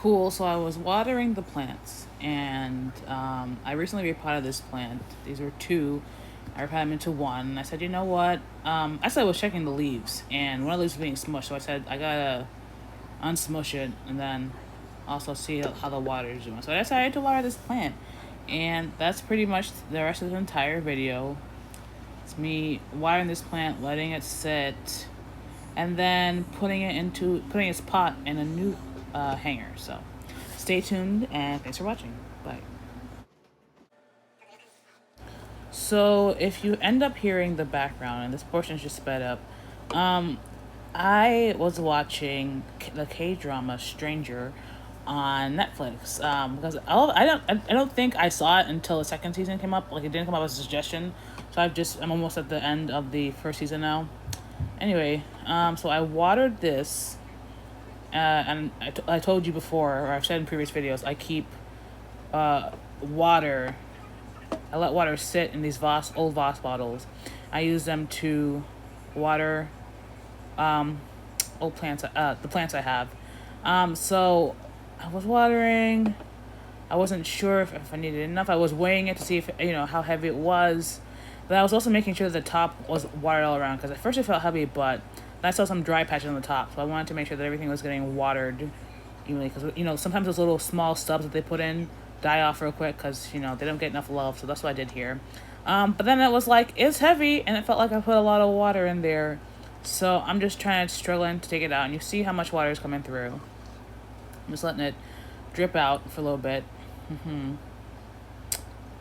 Cool. So I was watering the plants, and I recently repotted this plant. These were two. I repotted them into one. And I said, you know what? I was checking the leaves, and one of the leaves was being smushed. So I said, I gotta unsmush it, and then also see how the water is doing. So I decided to water this plant, and that's pretty much the rest of the entire video. It's me watering this plant, letting it sit, and then putting its pot in a new hanger. So stay tuned, and thanks for watching. Bye. So if you end up hearing the background, and this portion is just sped up, I was watching the K-drama Stranger on Netflix, because I don't think I saw it until the second season came up. Like, it didn't come up as a suggestion, so I'm almost at the end of the first season now. Anyway, so I watered this, and I told you before, or I've said in previous videos, I keep water. I let water sit in these old Voss bottles. I use them to water old plants, the plants I have. So I was watering. I wasn't sure if I needed enough. I was weighing it to see if, how heavy it was. But I was also making sure the top was watered all around, because at first it felt heavy, but then I saw some dry patches on the top. So I wanted to make sure that everything was getting watered evenly, because, sometimes those little small stubs that they put in die off real quick, because, they don't get enough love. So that's what I did here. But then it was like, it's heavy, and it felt like I put a lot of water in there. So I'm just struggling to take it out, and you see how much water is coming through. I'm just letting it drip out for a little bit.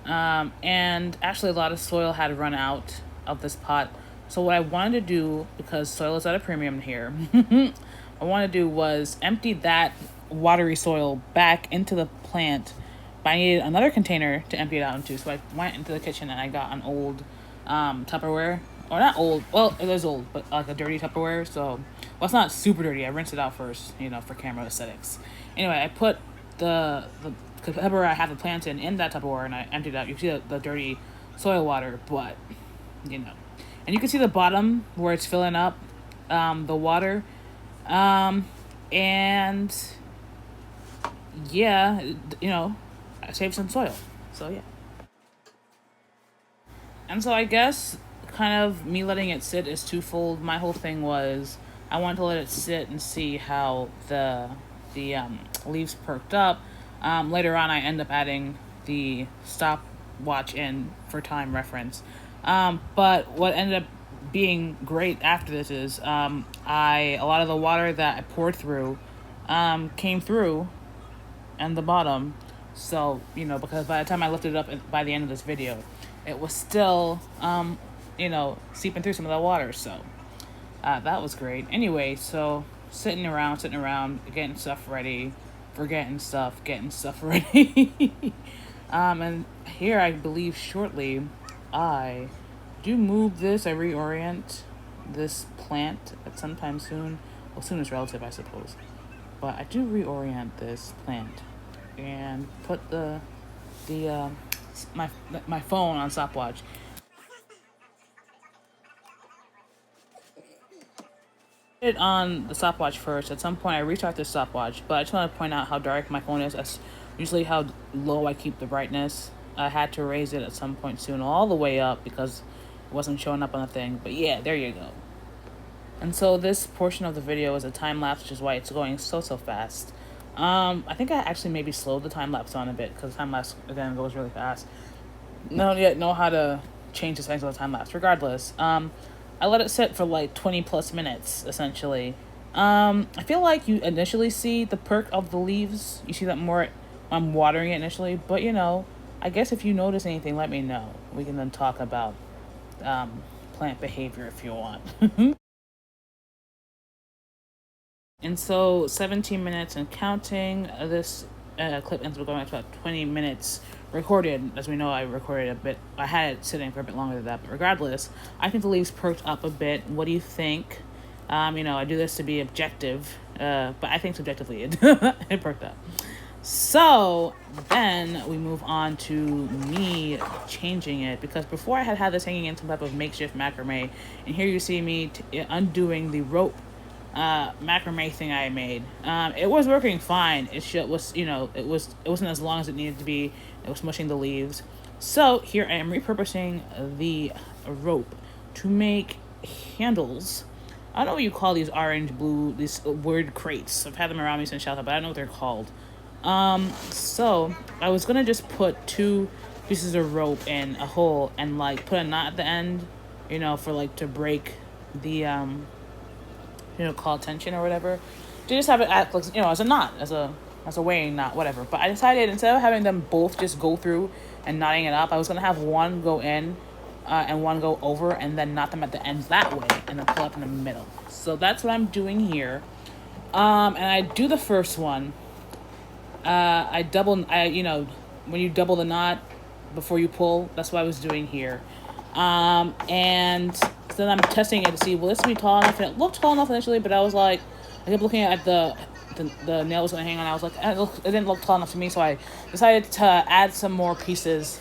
And actually a lot of soil had run out of this pot. So what I wanted to do, because soil is at a premium here, what I wanted to do was empty that watery soil back into the plant, but I needed another container to empty it out into. So I went into the kitchen and I got an old Tupperware. Or not old, well, it is old, but like a dirty Tupperware. So, well, it's not super dirty. I rinsed it out first, for camera aesthetics. Anyway, I put the Tupperware I have the plants in that Tupperware, and I emptied out. You can see the dirty soil water, but, and you can see the bottom where it's filling up the water. And, yeah, I saved some soil. So, yeah. And so I guess kind of me letting it sit is twofold. My whole thing was I wanted to let it sit and see how the leaves perked up. Later on, I end up adding the stopwatch in for time reference. But what ended up being great after this is a lot of the water that I poured through came through and the bottom. So, because by the time I lifted it up by the end of this video, it was still seeping through some of the water. So that was great. Anyway, so sitting around, getting stuff ready, forgetting stuff, getting stuff ready. And here, I believe shortly, I do move this. I reorient this plant at some time soon. Well, soon is relative, I suppose. But I do reorient this plant and put my phone on stopwatch. It on the stopwatch first. At some point I restart the stopwatch, but I just want to point out how dark my phone is. That's usually how low I keep the brightness. I had to raise it at some point soon all the way up because it wasn't showing up on the thing. But yeah, there you go. And so this portion of the video is a time lapse, which is why it's going so fast. I think I actually maybe slowed the time lapse on a bit, because the time lapse again goes really fast. I don't yet know how to change the settings of the time lapse. Regardless, I let it sit for like 20 plus minutes, essentially. I feel like you initially see the perk of the leaves. You see that more when I'm watering it initially. But, I guess if you notice anything, let me know. We can then talk about plant behavior if you want. And so 17 minutes and counting. This clip ends up going up to about 20 minutes recorded. As we know, I recorded a bit. I had it sitting for a bit longer than that. But regardless, I think the leaves perked up a bit. What do you think? I do this to be objective. But I think subjectively it perked up. So then we move on to me changing it, because before I had this hanging in some type of makeshift macrame, and here you see me undoing the rope macrame thing I made. It was working fine. Was, it wasn't as long as it needed to be. It was smushing the leaves. So here I am repurposing the rope to make handles. I don't know what you call these orange, blue, these weird crates. I've had them around me since childhood, but I don't know what they're called. So I was gonna just put 2 pieces of rope in a hole and like put a knot at the end, for like to break the call tension or whatever. To just have it act like, as a knot, as a weighing knot, whatever. But I decided instead of having them both just go through and knotting it up, I was gonna have one go in and one go over, and then knot them at the ends that way, and then pull up in the middle. So that's what I'm doing here. And I do the first one. When you double the knot before you pull, that's what I was doing here. And so then I'm testing it to see, will this be tall enough? And it looked tall enough initially, but I kept looking at the nail was going to hang on. I was like, it didn't look tall enough to me, so I decided to add some more pieces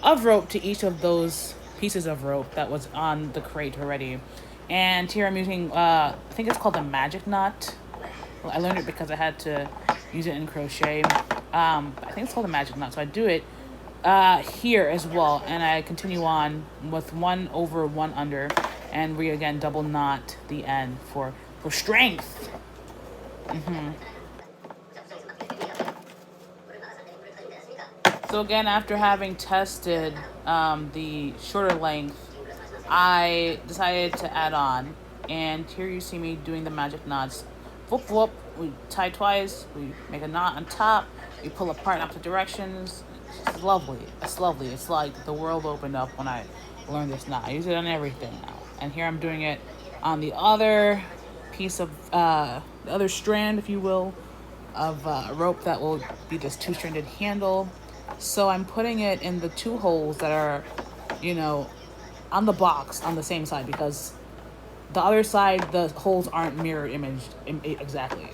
of rope to each of those pieces of rope that was on the crate already. And here I'm using, I think it's called the magic knot. Well, I learned it because I had to use it in crochet. I think it's called the magic knot, so I do it here as well, and I continue on with 1 over 1 under, and we again double knot the end for strength. So again, after having tested the shorter length, I decided to add on, and here you see me doing the magic knots. Whoop whoop, we tie twice, we make a knot on top, we pull apart in opposite directions. It's lovely. It's like the world opened up when I learned this knot. I use it on everything now. And here I'm doing it on the other piece of, the other strand, if you will, of rope that will be this 2-stranded handle. So I'm putting it in the 2 holes that are, on the box on the same side, because the other side, the holes aren't mirror imaged exactly.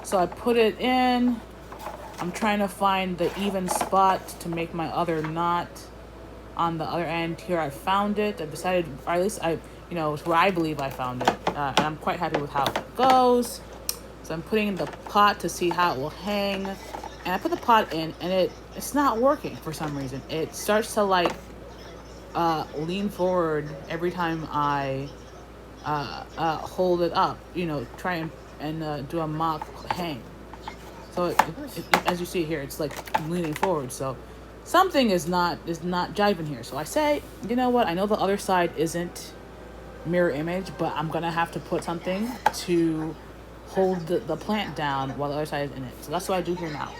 So I put it in. I'm trying to find the even spot to make my other knot on the other end. Here I found it. I decided, or at least it's where I believe I found it. And I'm quite happy with how it goes. So I'm putting in the pot to see how it will hang. And I put the pot in, and it's not working for some reason. It starts to like lean forward every time I hold it up, try and do a mock hang. So as you see here, it's like leaning forward. So something is not jiving here. So I say, you know what? I know the other side isn't mirror image, but I'm gonna have to put something to hold the plant down while the other side is in it. So that's what I do here now.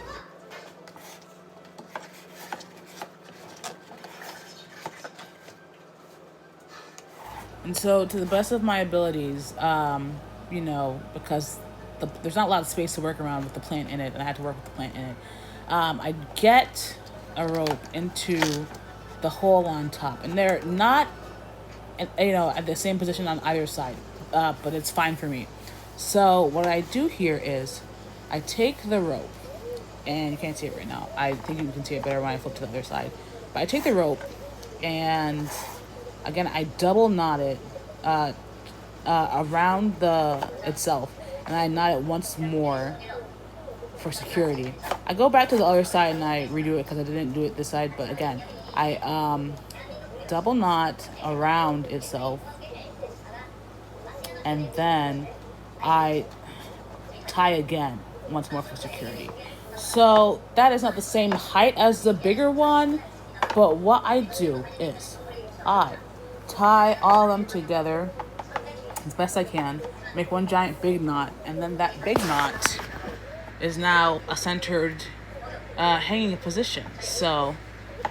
And so, to the best of my abilities, because there's not a lot of space to work around with the plant in it, and I had to work with the plant in it, I get a rope into the hole on top, and they're not, at the same position on either side, but it's fine for me. So what I do here is, I take the rope, and you can't see it right now. I think you can see it better when I flip to the other side. But I take the rope, and again, I double knot it around itself, and I knot it once more for security. I go back to the other side and I redo it because I didn't do it this side. But again, I double knot around itself, and then I tie again once more for security. So that is not the same height as the bigger one, but what I do is I tie all of them together as best I can, make one giant big knot, and then that big knot is now a centered hanging position. So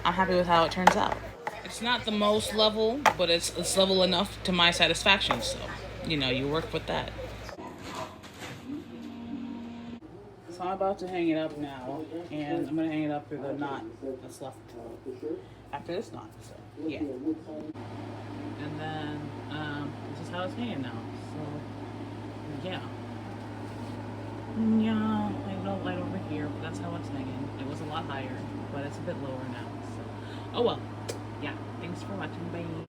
I'm happy with how it turns out. It's not the most level, but it's level enough to my satisfaction. So, you work with that. So I'm about to hang it up now, and I'm gonna hang it up through the knot that's left after this knot. So yeah. And then this is how it's hanging now. So yeah. Yeah, I have no light over here, but that's how it's hanging. It was a lot higher, but it's a bit lower now. So oh well. Yeah. Thanks for watching. Bye.